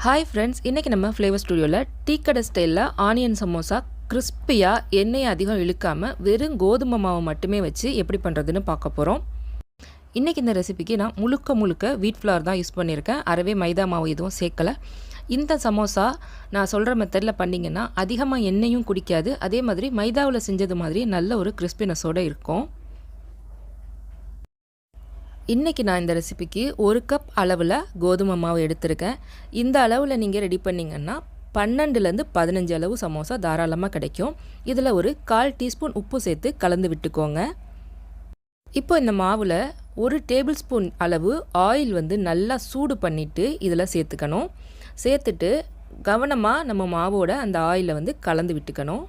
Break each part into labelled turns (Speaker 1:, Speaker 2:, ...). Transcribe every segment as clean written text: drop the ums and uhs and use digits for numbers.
Speaker 1: Hi friends, இன்றைக்கி நம்ம flavour ஸ்டுடியோவில் டீ கடை ஸ்டைலில் ஆனியன் சமோசா கிறிஸ்பியாக எண்ணெயை அதிகம் இழுக்காமல் வெறும் கோதுமை மாவு மட்டுமே வச்சு எப்படி பண்ணுறதுன்னு பார்க்க போகிறோம். இன்றைக்கி இந்த ரெசிபிக்கு நான் முழுக்க வீட் ஃப்ளவர் தான் யூஸ் பண்ணியிருக்கேன். அறவே மைதா மாவு எதுவும் சேர்க்கலை. இந்த சமோசா நான் சொல்கிற மெத்தடில் பண்ணிங்கன்னா அதிகமாக எண்ணெயும் குடிக்காது, அதே மாதிரி மைதாவில் செஞ்சது மாதிரி நல்ல ஒரு கிறிஸ்பினஸோடு இருக்கும். இன்றைக்கி நான் இந்த ரெசிபிக்கு 1 கப் அளவில் கோதுமை மாவு எடுத்திருக்கேன். இந்த அளவில் நீங்கள் ரெடி பண்ணிங்கன்னா 12லேருந்து 15 அளவு சமோசா தாராளமாக கிடைக்கும். இதில் ஒரு 1/4 டீஸ்பூன் உப்பு சேர்த்து கலந்து விட்டுக்கோங்க. இப்போ இந்த மாவில் 1 டேபிள் ஸ்பூன் அளவு ஆயில் நல்லா சூடு பண்ணிவிட்டு இதில் சேர்த்துக்கணும். சேர்த்துட்டு கவனமாக நம்ம மாவோட அந்த ஆயிலை கலந்து விட்டுக்கணும்.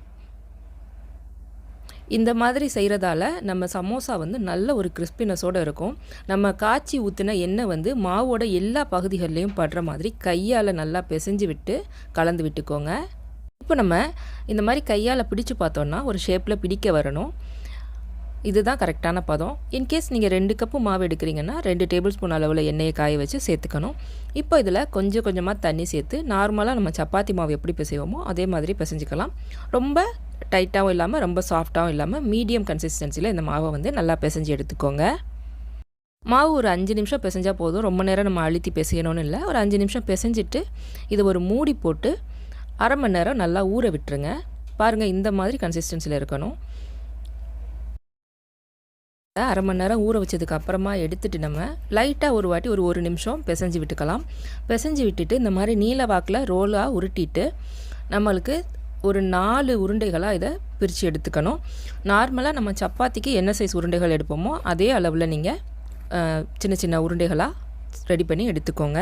Speaker 1: இந்த மாதிரி செய்கிறதால நம்ம சமோசா நல்ல ஒரு கிறிஸ்பினஸோடு இருக்கும். நம்ம காய்ச்சி ஊற்றின எண்ணெய் மாவோட எல்லா பகுதிகள்லேயும் படுற மாதிரி கையால் நல்லா பிசைஞ்சு விட்டு கலந்து விட்டுக்கோங்க. இப்போ நம்ம இந்த மாதிரி கையால் பிடிச்சு பார்த்தோன்னா ஒரு ஷேப்பில் பிடிக்க வரணும். இதுதான் கரெக்டான பதம். இன்கேஸ் நீங்கள் 2 கப்பு மாவு எடுக்கிறீங்கன்னா 2 டேபிள் ஸ்பூன் அளவில் எண்ணெயை காய வச்சு சேர்த்துக்கணும். இப்போ இதில் கொஞ்சம் கொஞ்சமாக தண்ணி சேர்த்து நார்மலாக நம்ம சப்பாத்தி மாவு எப்படி பிசைவோமோ அதே மாதிரி பிசைஞ்சிக்கலாம். ரொம்ப டைட்டாகவும் இல்லாமல் ரொம்ப சாஃப்டாகவும் இல்லாமல் மீடியம் கன்சிஸ்டன்சியில் இந்த மாவை நல்லா பிசைஞ்சு எடுத்துக்கோங்க. மாவு ஒரு 5 நிமிஷம் பிசைஞ்சால் போதும். ரொம்ப நேரம் நம்ம அழுத்தி பிசையணும்னு இல்லை. ஒரு 5 நிமிஷம் பிசைஞ்சிட்டு இது ஒரு மூடி போட்டு அரை மணி நேரம் நல்லா ஊற விட்டுருங்க. பாருங்கள், இந்த மாதிரி கன்சிஸ்டன்சியில் இருக்கணும். அரை மணி நேரம் ஊற வச்சதுக்கு அப்புறமா எடுத்துகிட்டு நம்ம லைட்டாக ஒரு வாட்டி ஒரு நிமிஷம் பிசைஞ்சு விட்டுக்கலாம். பிசைஞ்சு விட்டுட்டு இந்த மாதிரி நீல வாக்கில் ரோலாக உருட்டிட்டு நம்மளுக்கு ஒரு 4 உருண்டைகளாக இதை பிரித்து எடுத்துக்கணும். நார்மலாக நம்ம சப்பாத்திக்கு என்ன சைஸ் உருண்டைகள் எடுப்போமோ அதே அளவில் நீங்கள் சின்ன சின்ன உருண்டைகளாக ரெடி பண்ணி எடுத்துக்கோங்க.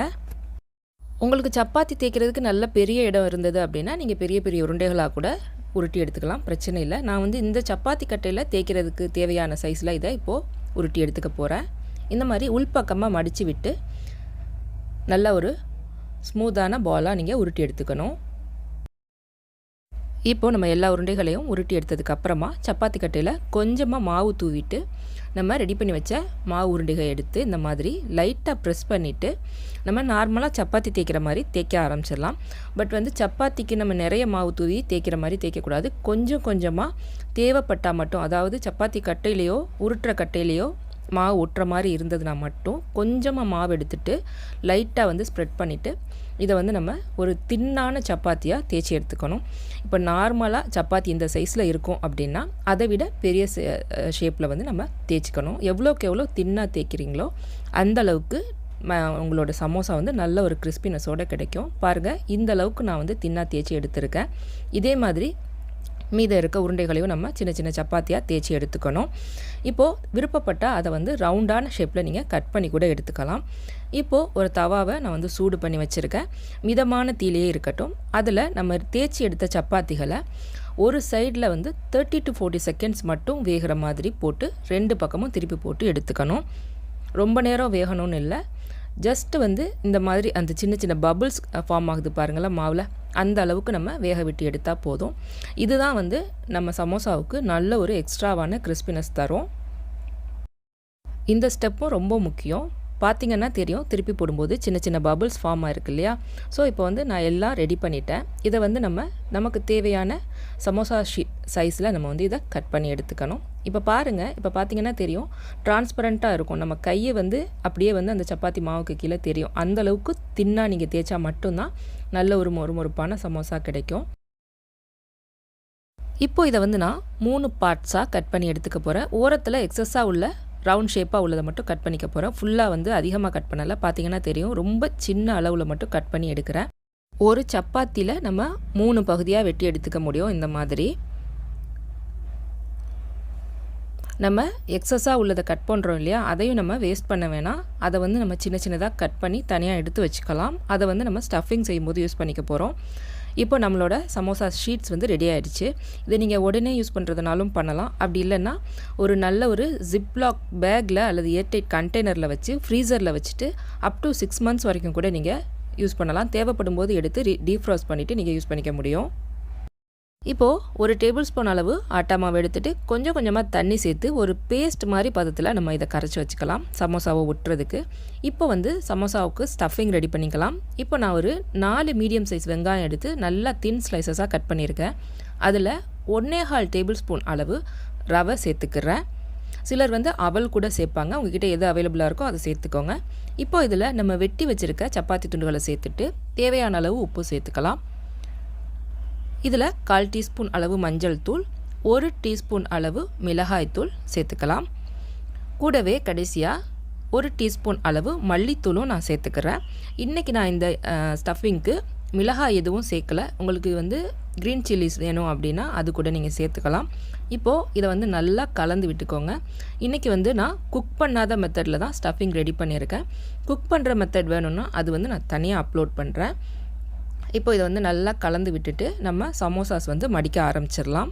Speaker 1: உங்களுக்கு சப்பாத்தி தேய்க்கிறதுக்கு நல்ல பெரிய இடம் இருந்தது அப்படின்னா நீங்கள் பெரிய பெரிய உருண்டைகளாக கூட உருட்டி எடுத்துக்கலாம், பிரச்சனை இல்லை. நான் இந்த சப்பாத்தி கட்டையில் தேய்க்கிறதுக்கு தேவையான சைஸில் இதை இப்போது உருட்டி எடுத்துக்க போகிறேன். இந்த மாதிரி உள்பக்கமாக மடித்து விட்டு நல்ல ஒரு ஸ்மூத்தான பாலாக நீங்கள் உருட்டி எடுத்துக்கணும். இப்போது நம்ம எல்லா உருண்டைகளையும் உருட்டி எடுத்ததுக்கு அப்புறமா சப்பாத்தி கட்டையில் கொஞ்சமாக மாவு தூவிட்டு நம்ம ரெடி பண்ணி வச்ச மாவு உருண்டைகளை எடுத்து இந்த மாதிரி லைட்டாக ப்ரெஸ் பண்ணிவிட்டு நம்ம நார்மலாக சப்பாத்தி தேய்க்கிற மாதிரி தேய்க்க ஆரம்பிச்சிடலாம். பட் சப்பாத்திக்கு நம்ம நிறைய மாவு தூவி தேய்க்கிற மாதிரி தேய்க்கக்கூடாது. கொஞ்சம் கொஞ்சமாக தேவைப்பட்டால் மட்டும், அதாவது சப்பாத்தி கட்டையிலையோ உருட்டுற கட்டையிலையோ மாவு ஒட்டுற மாதிரி இருந்ததுன்னா மட்டும் கொஞ்சமாக மாவு எடுத்துகிட்டு லைட்டாக ஸ்ப்ரெட் பண்ணிவிட்டு இதை நம்ம ஒரு தின்னான சப்பாத்தியாக தேய்ச்சி எடுத்துக்கணும். இப்போ நார்மலாக சப்பாத்தி இந்த சைஸில் இருக்கும் அப்படின்னா அதை விட பெரிய ஷேப்பில் நம்ம தேய்ச்சிக்கணும். எவ்வளோக்கு எவ்வளோ தின்னாக தேய்க்கிறீங்களோ அந்தளவுக்கு உங்களோட சமோசா நல்ல ஒரு கிறிஸ்பினஸோடு கிடைக்கும். பாருங்கள், இந்த அளவுக்கு நான் தின்னாக தேய்ச்சி எடுத்திருக்கேன். இதே மாதிரி மீத இருக்க உருண்டைகளையும் நம்ம சின்ன சின்ன சப்பாத்தியாக தேய்ச்சி எடுத்துக்கணும். இப்போது விருப்பப்பட்டால் அதை ரவுண்டான ஷேப்பில் நீங்கள் கட் பண்ணி கூட எடுத்துக்கலாம். இப்போது ஒரு தவாவை நான் சூடு பண்ணி வச்சுருக்கேன். மிதமான தீயிலே இருக்கட்டும். அதில் நம்ம தேய்ச்சி எடுத்த சப்பாத்திகளை ஒரு சைடில் 30 to 40 செகண்ட்ஸ் மட்டும் வேகிற மாதிரி போட்டு 2 பக்கமும் திருப்பி போட்டு எடுத்துக்கணும். ரொம்ப நேரம் வேகணும்னு இல்லை. ஜஸ்ட்டு இந்த மாதிரி அந்த சின்ன சின்ன பபுள்ஸ் ஃபார்ம் ஆகுது பாருங்களேன் மாவில், அந்த அளவுக்கு நம்ம வேக விட்டு எடுத்தால் போதும். இதுதான் நம்ம சமோசாவுக்கு நல்ல ஒரு எக்ஸ்ட்ராவான கிறிஸ்பினஸ் தரும். இந்த ஸ்டெப்பும் ரொம்ப முக்கியம். பார்த்திங்கன்னா தெரியும், திருப்பி போடும்போது சின்ன சின்ன பபுள்ஸ் ஃபார்ம் ஆகிருக்கு இல்லையா. ஸோ இப்போ நான் எல்லாம் ரெடி பண்ணிட்டேன். இதை நமக்கு தேவையான சமோசா சைஸில் நம்ம இதை கட் பண்ணி எடுத்துக்கணும். இப்போ பாருங்கள், இப்போ பார்த்திங்கன்னா தெரியும், டிரான்ஸ்பரண்ட்டாக இருக்கும். நம்ம கையை அப்படியே அந்த சப்பாத்தி மாவுக்கு கீழே தெரியும். அந்தளவுக்கு தின்னாக நீங்கள் தேய்ச்சா மட்டும்தான் நல்ல ஒரு மொறுமொறுப்பான சமோசா கிடைக்கும். இப்போ இதை நான் 3 பார்ட்ஸாக கட் பண்ணி எடுத்துக்க போகிறேன். ஓரத்தில் எக்ஸஸாக உள்ள ரவுண்ட் ஷேப்பாக உள்ளதை மட்டும் கட் பண்ணிக்க போகிறேன். ஃபுல்லாக அதிகமாக கட் பண்ணலை. பார்த்திங்கன்னா தெரியும், ரொம்ப சின்ன அளவில் மட்டும் கட் பண்ணி எடுக்கிறேன். ஒரு சப்பாத்தியில் நம்ம 3 பகுதியாக வெட்டி எடுத்துக்க முடியும். இந்த மாதிரி நம்ம எக்ஸஸாக உள்ளதை கட் பண்ணுறோம் இல்லையா, அதையும் நம்ம வேஸ்ட் பண்ண வேணாம். அதை நம்ம சின்ன சின்னதாக கட் பண்ணி தனியாக எடுத்து வச்சுக்கலாம். அதை நம்ம ஸ்டஃபிங் செய்யும்போது யூஸ் பண்ணிக்க போகிறோம். இப்போ நம்மளோட சமோசா ஷீட்ஸ் ரெடி ஆகிடுச்சு. இதை நீங்கள் உடனே யூஸ் பண்ணுறதுனாலும் பண்ணலாம். அப்படி இல்லைன்னா ஒரு நல்ல ஒரு ஜிப்லாக் பேக்கில் அல்லது ஏர்டைட் கண்டெய்னரில் வச்சு ஃப்ரீசரில் வச்சுட்டு அப் டு 6 months வரைக்கும் கூட நீங்கள் யூஸ் பண்ணலாம். தேவைப்படும் போது எடுத்து டீஃப்ராஸ்ட் பண்ணிவிட்டு நீங்கள் யூஸ் பண்ணிக்க முடியும். இப்போது ஒரு டேபிள் ஸ்பூன் அளவு ஆட்டா மாவு எடுத்துகிட்டு கொஞ்சம் கொஞ்சமாக தண்ணி சேர்த்து ஒரு பேஸ்ட் மாதிரி பதத்தில் நம்ம இதை கரைச்சி வச்சுக்கலாம் சமோசாவை ஒட்டுறதுக்கு. இப்போ சமோசாவுக்கு ஸ்டஃபிங் ரெடி பண்ணிக்கலாம். இப்போ நான் ஒரு 4 மீடியம் சைஸ் வெங்காயம் எடுத்து நல்லா தின் ஸ்லைசஸாக கட் பண்ணியிருக்கேன். அதில் 1.25 டேபிள் ஸ்பூன் அளவு ரவை சேர்த்துக்கிறேன். சிலர் அவல் கூட சேர்ப்பாங்க. உங்ககிட்ட எது அவைலபிளாக இருக்கோ அதை சேர்த்துக்கோங்க. இப்போ இதில் நம்ம வெட்டி வச்சுருக்க சப்பாத்தி துண்டுகளை சேர்த்துட்டு தேவையான அளவு உப்பு சேர்த்துக்கலாம். இதில் 1/4 டீஸ்பூன் அளவு மஞ்சள் தூள், 1 டீஸ்பூன் அளவு மிளகாய் தூள் சேர்த்துக்கலாம். கூடவே கடைசியாக 1 டீஸ்பூன் அளவு மல்லித்தூளும் நான் சேர்த்துக்கிறேன். இன்றைக்கி நான் இந்த ஸ்டஃபிங்க்கு மிளகாய் எதுவும் சேர்க்கலை. உங்களுக்கு க்ரீன் சில்லிஸ் வேணும் அப்படின்னா அது கூட நீங்கள் சேர்த்துக்கலாம். இப்போது இதை நல்லா கலந்து விட்டுக்கோங்க. இன்றைக்கி நான் குக் பண்ணாத மெத்தடில் தான் ஸ்டஃபிங் ரெடி பண்ணியிருக்கேன். குக் பண்ணுற மெத்தட் வேணும்னா அது நான் தனியாக அப்லோட் பண்ணுறேன். இப்போ இதை நல்லா கலந்து விட்டுட்டு நம்ம சமோசாஸ் மடிக்க ஆரம்பிச்சிடலாம்.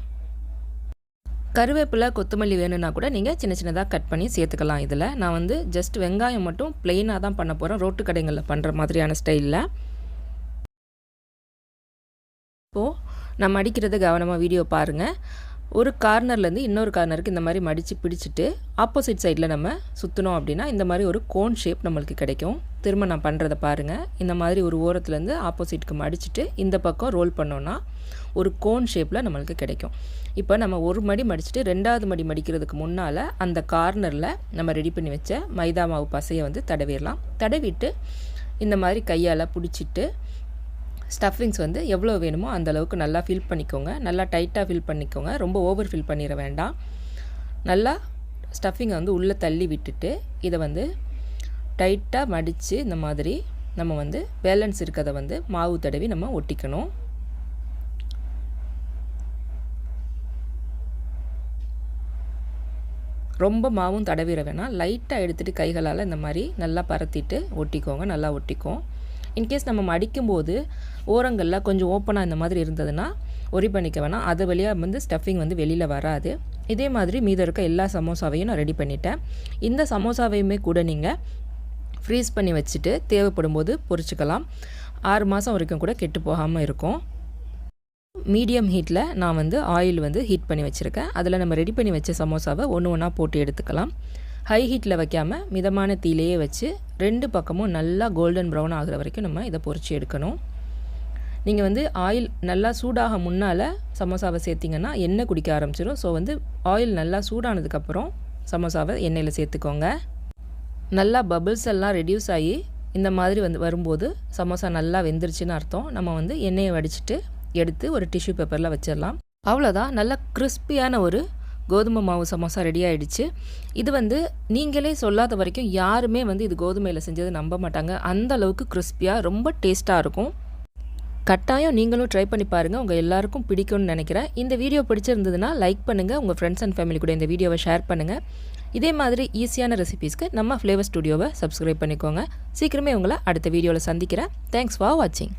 Speaker 1: கருவேப்பிலை கொத்தமல்லி வேணும்னா கூட நீங்கள் சின்ன சின்னதாக கட் பண்ணி சேர்த்துக்கலாம். இதில் நான் ஜஸ்ட் வெங்காயம் மட்டும் ப்ளெயினாக தான் பண்ண போகிறேன், ரோட்டு கடைகளில் பண்ணுற மாதிரியான ஸ்டைலில். இப்போது நான் மடிக்கிறத கவனமாக வீடியோ பாருங்கள். ஒரு கார்னர்லேருந்து இன்னொரு கார்னருக்கு இந்த மாதிரி மடித்து பிடிச்சிட்டு ஆப்போசிட் சைடில் நம்ம சுற்றினோம் அப்படின்னா இந்த மாதிரி ஒரு கோன் ஷேப் நம்மளுக்கு கிடைக்கும். திரும்ப நான் பண்ணுறதை பாருங்கள். இந்த மாதிரி ஒரு ஓரத்துலேருந்து ஆப்போசிட்டுக்கு மடிச்சுட்டு இந்த பக்கம் ரோல் பண்ணோன்னா ஒரு கோன் ஷேப்பில் நம்மளுக்கு கிடைக்கும். இப்போ நம்ம ஒரு மடி மடிச்சுட்டு 2வது மடி மடிக்கிறதுக்கு முன்னால் அந்த கார்னரில் நம்ம ரெடி பண்ணி வச்ச மைதா மாவு பசையை தடவிடலாம். தடவிட்டு இந்த மாதிரி கையால் பிடிச்சிட்டு ஸ்டஃபிங்ஸ் எவ்வளோ வேணுமோ அந்தளவுக்கு நல்லா ஃபில் பண்ணிக்கோங்க. நல்லா டைட்டாக ஃபில் பண்ணிக்கோங்க, ரொம்ப ஓவர் ஃபில் பண்ணிட வேண்டாம். நல்லா ஸ்டஃபிங்கை உள்ளே தள்ளி விட்டுட்டு இதை டைட்டாக மடித்து இந்த மாதிரி நம்ம பேலன்ஸ் இருக்கிறத மாவு தடவி நம்ம ஒட்டிக்கணும். ரொம்ப மாவும் தடவிட வேணாம், லைட்டாக எடுத்துகிட்டு கைகளால் இந்த மாதிரி நல்லா பரத்திட்டு ஒட்டிக்கோங்க. நல்லா ஒட்டிக்கும். இன்கேஸ் நம்ம மடிக்கும்போது ஓரங்களில் கொஞ்சம் ஓப்பனாக இந்த மாதிரி இருந்ததுன்னா ஒரி பண்ணிக்க வேணாம். அது வழியாக ஸ்டஃபிங் வெளியில் வராது. இதே மாதிரி மீதம் இருக்க எல்லா சமோசாவையும் நான் ரெடி பண்ணிட்டேன். இந்த சமோசாவையுமே கூட நீங்கள் ஃப்ரீஸ் பண்ணி வச்சுட்டு தேவைப்படும் போது பொரிச்சுக்கலாம். 6 மாதம் வரைக்கும் கூட கெட்டு போகாமல் இருக்கும். மீடியம் ஹீட்டில் நான் ஆயில் ஹீட் பண்ணி வச்சுருக்கேன். அதில் நம்ம ரெடி பண்ணி வச்ச சமோசாவை ஒன்று ஒன்றா போட்டு எடுத்துக்கலாம். ஹை ஹீட்டில் வைக்காமல் மிதமான தீயிலேயே வச்சு 2 பக்கமும் நல்லா கோல்டன் ப்ரௌன் ஆகிற வரைக்கும் நம்ம இதை பொரிச்சு எடுக்கணும். நீங்கள் ஆயில் நல்லா சூடாக முன்னால் சமோசாவை சேர்த்திங்கன்னா எண்ணெய் குடிக்க ஆரம்பிச்சிடும். ஸோ ஆயில் நல்லா சூடானதுக்கப்புறம் சமோசாவை எண்ணெயில் சேர்த்துக்கோங்க. நல்லா பபிள்ஸ் எல்லாம் ரெடியூஸ் ஆகி இந்த மாதிரி வரும்போது சமோசா நல்லா வெந்துருச்சுன்னு அர்த்தம். நம்ம எண்ணெயை வடிச்சிட்டு எடுத்து ஒரு டிஷ்யூ பேப்பரில் வச்சிடலாம். அவ்வளோதான், நல்லா கிறிஸ்பியான ஒரு கோதுமை மாவு சமோசா ரெடி ஆகிடுச்சு. இது நீங்களே சொல்லாத வரைக்கும் யாருமே இது கோதுமையில் செஞ்சது நம்ப மாட்டாங்க. அந்த அளவுக்கு கிறிஸ்பியாக ரொம்ப டேஸ்ட்டாக இருக்கும். கட்டாயம் நீங்களும் ட்ரை பண்ணி பாருங்கள், உங்கள் எல்லாருக்கும் பிடிக்கும்னு நினைக்கிறேன். இந்த வீடியோ பிடிச்சிருந்ததுன்னா லைக் பண்ணுங்கள், உங்கள் ஃப்ரெண்ட்ஸ் அண்ட் ஃபேமிலி கூட இந்த வீடியோவை ஷேர் பண்ணுங்கள். இதே மாதிரி ஈஸியான ரெசிபீஸ்க்கு நம்ம ஃப்ளேவர் ஸ்டுடியோவை சப்ஸ்கிரைப் பண்ணிக்கோங்க. சீக்கிரமே உங்களை அடுத்த வீடியோவில் சந்திக்கிறேன். தேங்க்ஸ் ஃபார் வாட்சிங்.